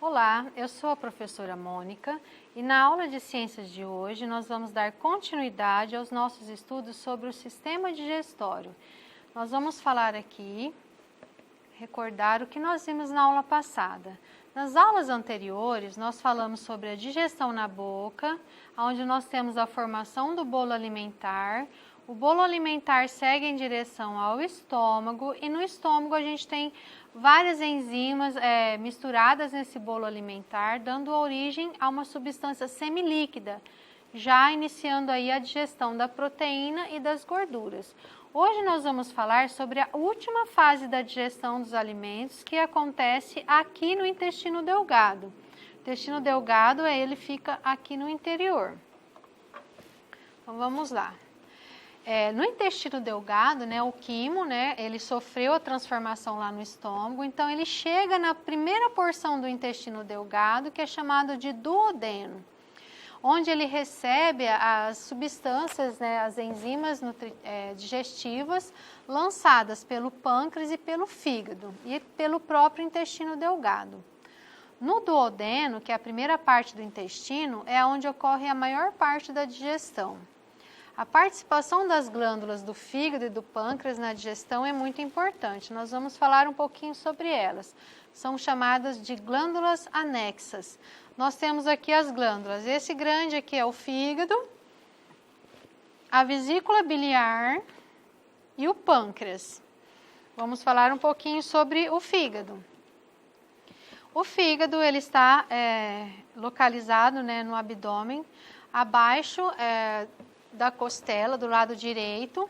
Olá, eu sou a professora Mônica e na aula de ciências de hoje nós vamos dar continuidade aos nossos estudos sobre o sistema digestório. Nós vamos falar aqui, recordar o que nós vimos na aula passada. Nas aulas anteriores nós falamos sobre a digestão na boca, onde nós temos a formação do bolo alimentar. O bolo alimentar segue em direção ao estômago e no estômago a gente tem várias enzimas misturadas nesse bolo alimentar, dando origem a uma substância semilíquida, já iniciando aí a digestão da proteína e das gorduras. Hoje nós vamos falar sobre a última fase da digestão dos alimentos, que acontece aqui no intestino delgado. O intestino delgado, ele fica aqui no interior. Então vamos lá. No intestino delgado, o quimo, ele sofreu a transformação lá no estômago, então ele chega na primeira porção do intestino delgado, que é chamado de duodeno, onde ele recebe as substâncias, as enzimas digestivas lançadas pelo pâncreas e pelo fígado e pelo próprio intestino delgado. No duodeno, que é a primeira parte do intestino, é onde ocorre a maior parte da digestão. A participação das glândulas do fígado e do pâncreas na digestão é muito importante. Nós vamos falar um pouquinho sobre elas. São chamadas de glândulas anexas. Nós temos aqui as glândulas. Esse grande aqui é o fígado, a vesícula biliar e o pâncreas. Vamos falar um pouquinho sobre o fígado. O fígado ele está localizado no abdômen, abaixo da costela, do lado direito,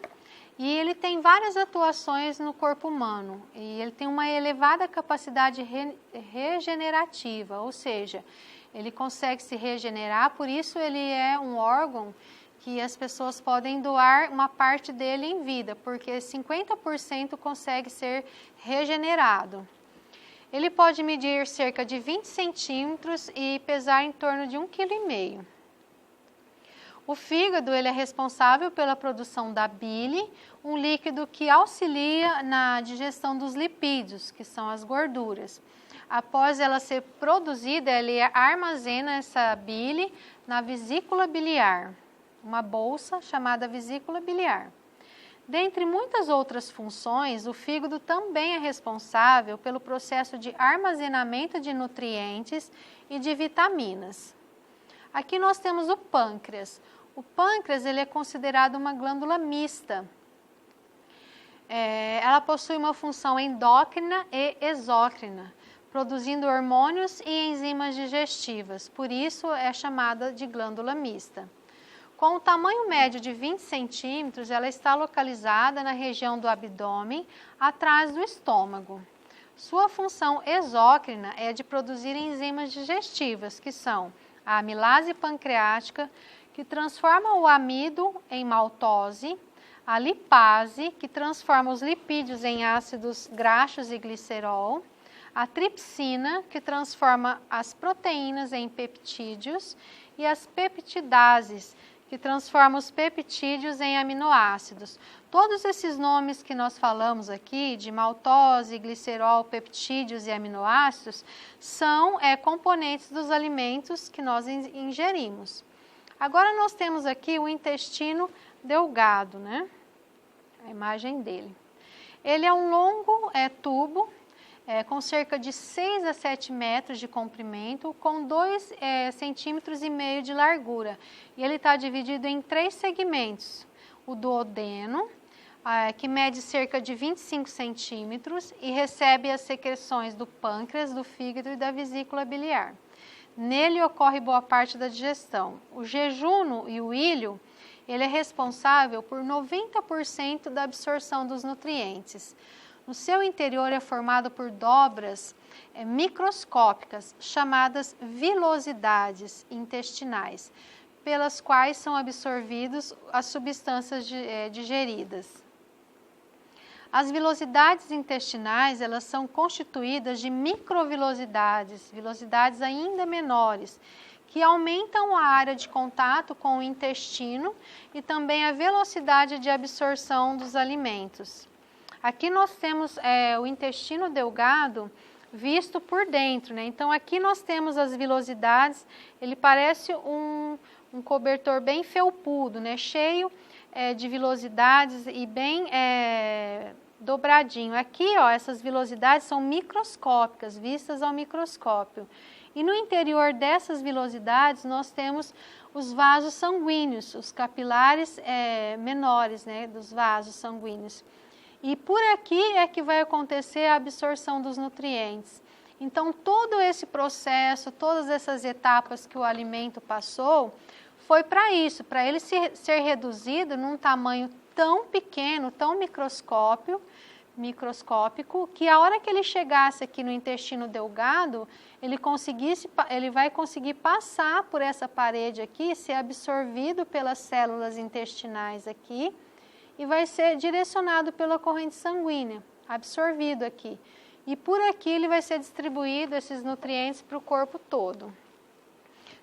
e ele tem várias atuações no corpo humano, e ele tem uma elevada capacidade regenerativa, ou seja, ele consegue se regenerar, por isso ele é um órgão que as pessoas podem doar uma parte dele em vida, porque 50% consegue ser regenerado. Ele pode medir cerca de 20 centímetros e pesar em torno de 1,5 kg. O fígado ele é responsável pela produção da bile, um líquido que auxilia na digestão dos lipídios, que são as gorduras. Após ela ser produzida, ele armazena essa bile na vesícula biliar, uma bolsa chamada vesícula biliar. Dentre muitas outras funções, o fígado também é responsável pelo processo de armazenamento de nutrientes e de vitaminas. Aqui nós temos o pâncreas. O pâncreas ele é considerado uma glândula mista. Ela possui uma função endócrina e exócrina, produzindo hormônios e enzimas digestivas, por isso é chamada de glândula mista. Com o tamanho médio de 20 centímetros, ela está localizada na região do abdômen, atrás do estômago. Sua função exócrina é de produzir enzimas digestivas, que são a amilase pancreática, que transforma o amido em maltose, a lipase, que transforma os lipídios em ácidos graxos e glicerol, a tripsina, que transforma as proteínas em peptídeos, e as peptidases, que transforma os peptídeos em aminoácidos. Todos esses nomes que nós falamos aqui, de maltose, glicerol, peptídeos e aminoácidos, são componentes dos alimentos que nós ingerimos. Agora nós temos aqui o intestino delgado, a imagem dele. Ele é um longo tubo com cerca de 6 a 7 metros de comprimento, com 2,5 centímetros de largura. E ele está dividido em 3 segmentos. O duodeno, que mede cerca de 25 centímetros e recebe as secreções do pâncreas, do fígado e da vesícula biliar. Nele ocorre boa parte da digestão. O jejuno e o íleo, ele é responsável por 90% da absorção dos nutrientes. No seu interior é formado por dobras microscópicas, chamadas vilosidades intestinais, pelas quais são absorvidas as substâncias digeridas. As vilosidades intestinais, elas são constituídas de microvilosidades, vilosidades ainda menores, que aumentam a área de contato com o intestino e também a velocidade de absorção dos alimentos. Aqui nós temos o intestino delgado visto por dentro, né? Então aqui nós temos as vilosidades, ele parece um cobertor bem felpudo, né? Cheio de vilosidades e bem dobradinho. Aqui, ó, essas vilosidades são microscópicas, vistas ao microscópio. E no interior dessas vilosidades nós temos os vasos sanguíneos, os capilares menores, né, dos vasos sanguíneos. E por aqui é que vai acontecer a absorção dos nutrientes. Então, todo esse processo, todas essas etapas que o alimento passou, foi para isso, para ele ser reduzido num tamanho tão pequeno, tão microscópico, que a hora que ele chegasse aqui no intestino delgado, ele vai conseguir passar por essa parede aqui, ser absorvido pelas células intestinais aqui, e vai ser direcionado pela corrente sanguínea, absorvido aqui. E por aqui ele vai ser distribuído esses nutrientes para o corpo todo.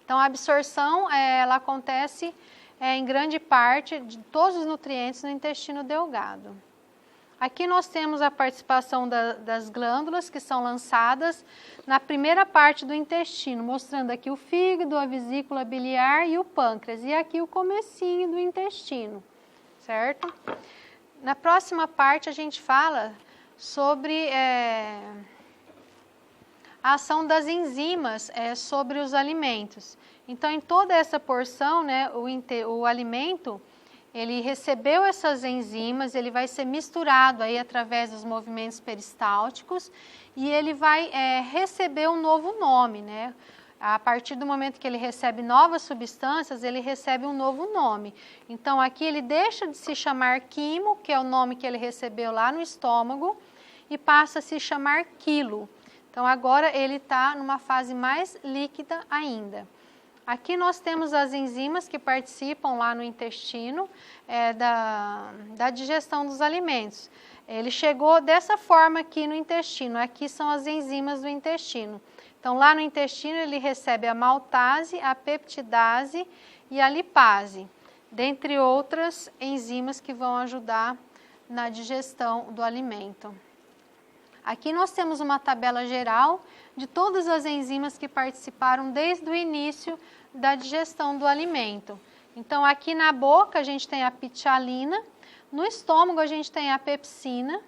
Então a absorção ela acontece em grande parte de todos os nutrientes no intestino delgado. Aqui nós temos a participação das glândulas que são lançadas na primeira parte do intestino, mostrando aqui o fígado, a vesícula biliar e o pâncreas. E aqui o comecinho do intestino. Certo? Na próxima parte a gente fala sobre a ação das enzimas sobre os alimentos. Então, em toda essa porção, né, o alimento, ele recebeu essas enzimas, ele vai ser misturado aí através dos movimentos peristálticos e ele vai receber um novo nome, né? A partir do momento que ele recebe novas substâncias, ele recebe um novo nome. Então, aqui ele deixa de se chamar quimo, que é o nome que ele recebeu lá no estômago, e passa a se chamar quilo. Então, agora ele está numa fase mais líquida ainda. Aqui nós temos as enzimas que participam lá no intestino da digestão dos alimentos. Ele chegou dessa forma aqui no intestino. Aqui são as enzimas do intestino. Então, lá no intestino, ele recebe a maltase, a peptidase e a lipase, dentre outras enzimas que vão ajudar na digestão do alimento. Aqui nós temos uma tabela geral de todas as enzimas que participaram desde o início da digestão do alimento. Então, aqui na boca a gente tem a ptialina, no estômago a gente tem a pepsina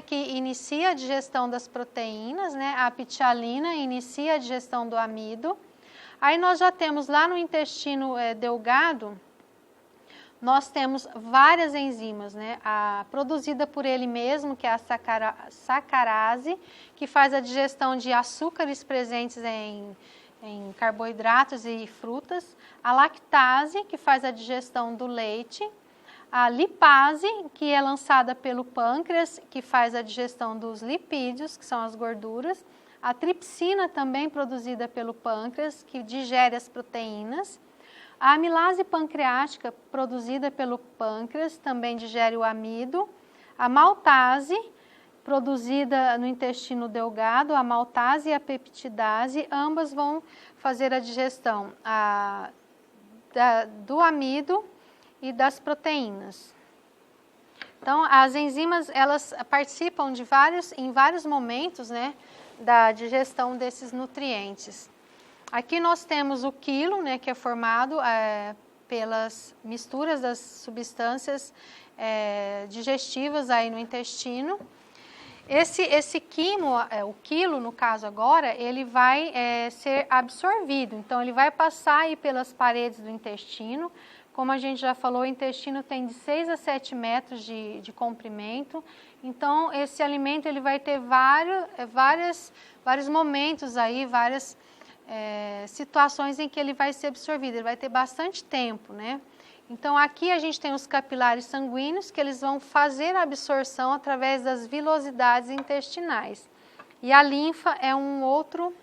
que inicia a digestão das proteínas, né? A ptialina inicia a digestão do amido. Aí nós já temos lá no intestino delgado, nós temos várias enzimas, né? A produzida por ele mesmo, que é a sacarase, que faz a digestão de açúcares presentes em carboidratos e frutas. A lactase, que faz a digestão do leite. A lipase, que é lançada pelo pâncreas, que faz a digestão dos lipídios, que são as gorduras. A tripsina, também produzida pelo pâncreas, que digere as proteínas. A amilase pancreática, produzida pelo pâncreas, também digere o amido. A maltase, produzida no intestino delgado, a maltase e a peptidase, ambas vão fazer a digestão do amido e das proteínas. Então, as enzimas, elas participam em vários momentos, né, da digestão desses nutrientes. Aqui nós temos o quilo, né, que é formado pelas misturas das substâncias digestivas aí no intestino. Esse quimo, o quilo no caso agora, ele vai ser absorvido. Então, ele vai passar aí pelas paredes do intestino. Como a gente já falou, o intestino tem de 6 a 7 metros de comprimento. Então, esse alimento ele vai ter vários momentos aí, várias situações em que ele vai ser absorvido. Ele vai ter bastante tempo, né? Então, aqui a gente tem os capilares sanguíneos, que eles vão fazer a absorção através das vilosidades intestinais. E a linfa é um outro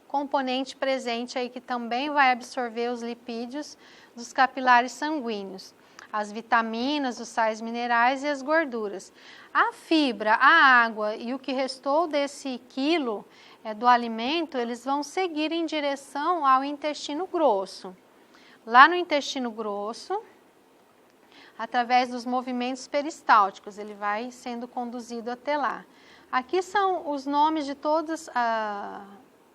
componente presente aí que também vai absorver os lipídios dos capilares sanguíneos, as vitaminas, os sais minerais e as gorduras. A fibra, a água e o que restou desse quilo do alimento, eles vão seguir em direção ao intestino grosso. Lá no intestino grosso, através dos movimentos peristálticos, ele vai sendo conduzido até lá. Aqui são os nomes de todos,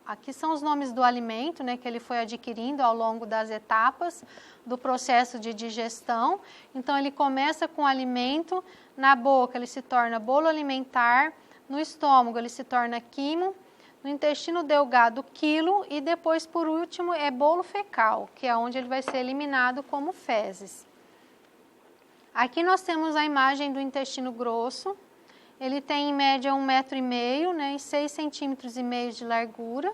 aqui são os nomes do alimento, né, que ele foi adquirindo ao longo das etapas do processo de digestão. Então, ele começa com o alimento, na boca ele se torna bolo alimentar, no estômago ele se torna quimo, no intestino delgado quilo e depois, por último, é bolo fecal, que é onde ele vai ser eliminado como fezes. Aqui nós temos a imagem do intestino grosso. Ele tem em média 1,5 m, né, e 6,5 cm de largura.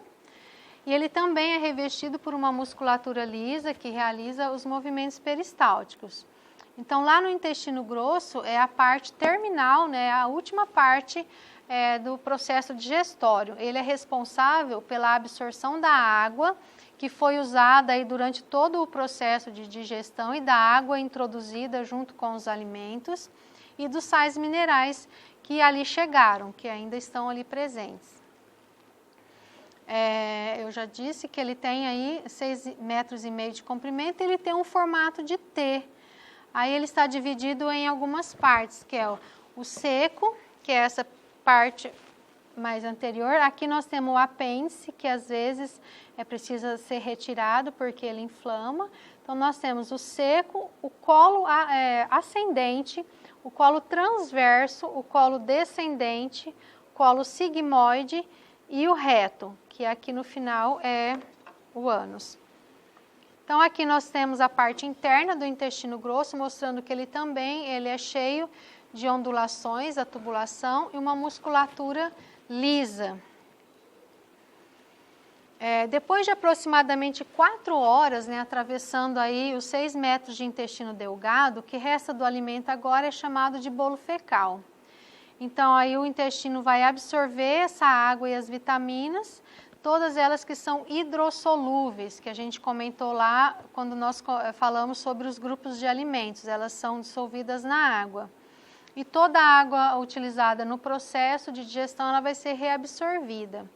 E ele também é revestido por uma musculatura lisa que realiza os movimentos peristálticos. Então, lá no intestino grosso é a parte terminal, né, a última parte do processo digestório. Ele é responsável pela absorção da água que foi usada aí durante todo o processo de digestão e da água introduzida junto com os alimentos e dos sais minerais que ali chegaram, que ainda estão ali presentes. Eu já disse que ele tem aí 6,5 metros de comprimento e ele tem um formato de T. Aí ele está dividido em algumas partes, que é o seco, que é essa parte mais anterior. Aqui nós temos o apêndice, que às vezes precisa ser retirado porque ele inflama. Então nós temos o seco, o colo ascendente, o colo transverso, o colo descendente, o colo sigmoide e o reto, que aqui no final é o ânus. Então aqui nós temos a parte interna do intestino grosso, mostrando que ele é cheio de ondulações, a tubulação e uma musculatura lisa. Depois de aproximadamente 4 horas, né, atravessando aí os 6 metros de intestino delgado, o que resta do alimento agora é chamado de bolo fecal. Então aí o intestino vai absorver essa água e as vitaminas, todas elas que são hidrossolúveis, que a gente comentou lá quando nós falamos sobre os grupos de alimentos, elas são dissolvidas na água. E toda a água utilizada no processo de digestão ela vai ser reabsorvida.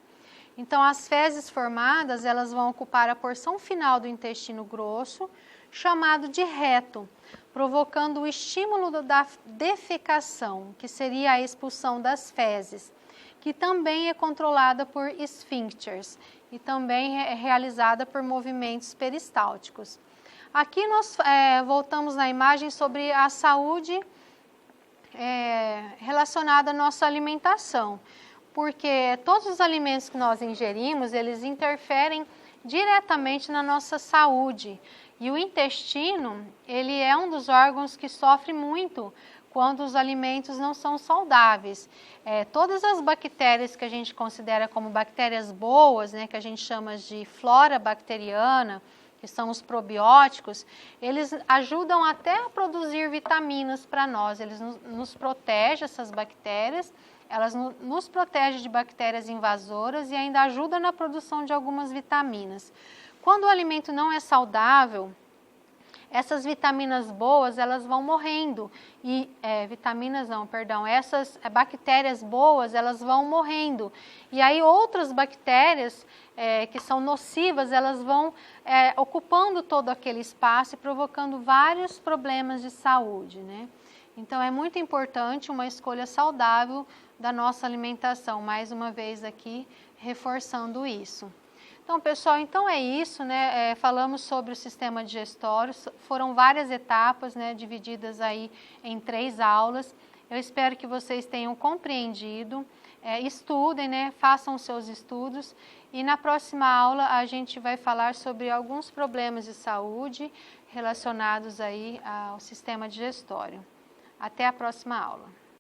Então, as fezes formadas, elas vão ocupar a porção final do intestino grosso, chamado de reto, provocando o estímulo da defecação, que seria a expulsão das fezes, que também é controlada por esfíncteres e também é realizada por movimentos peristálticos. Aqui nós voltamos na imagem sobre a saúde relacionada à nossa alimentação, porque todos os alimentos que nós ingerimos, eles interferem diretamente na nossa saúde. E o intestino, ele é um dos órgãos que sofre muito quando os alimentos não são saudáveis. Todas as bactérias que a gente considera como bactérias boas, né, que a gente chama de flora bacteriana, que são os probióticos, eles ajudam até a produzir vitaminas para nós. Eles nos protegem, essas bactérias, elas nos protegem de bactérias invasoras e ainda ajudam na produção de algumas vitaminas. Quando o alimento não é saudável, essas vitaminas boas, elas vão morrendo. Essas bactérias boas, elas vão morrendo. E aí outras bactérias que são nocivas, elas vão ocupando todo aquele espaço e provocando vários problemas de saúde, né? Então é muito importante uma escolha saudável da nossa alimentação, mais uma vez aqui reforçando isso. Então, pessoal, é isso, né? Falamos sobre o sistema digestório, foram várias etapas, né, divididas aí em 3 aulas. Eu espero que vocês tenham compreendido, estudem, né, façam os seus estudos e na próxima aula a gente vai falar sobre alguns problemas de saúde relacionados aí ao sistema digestório. Até a próxima aula.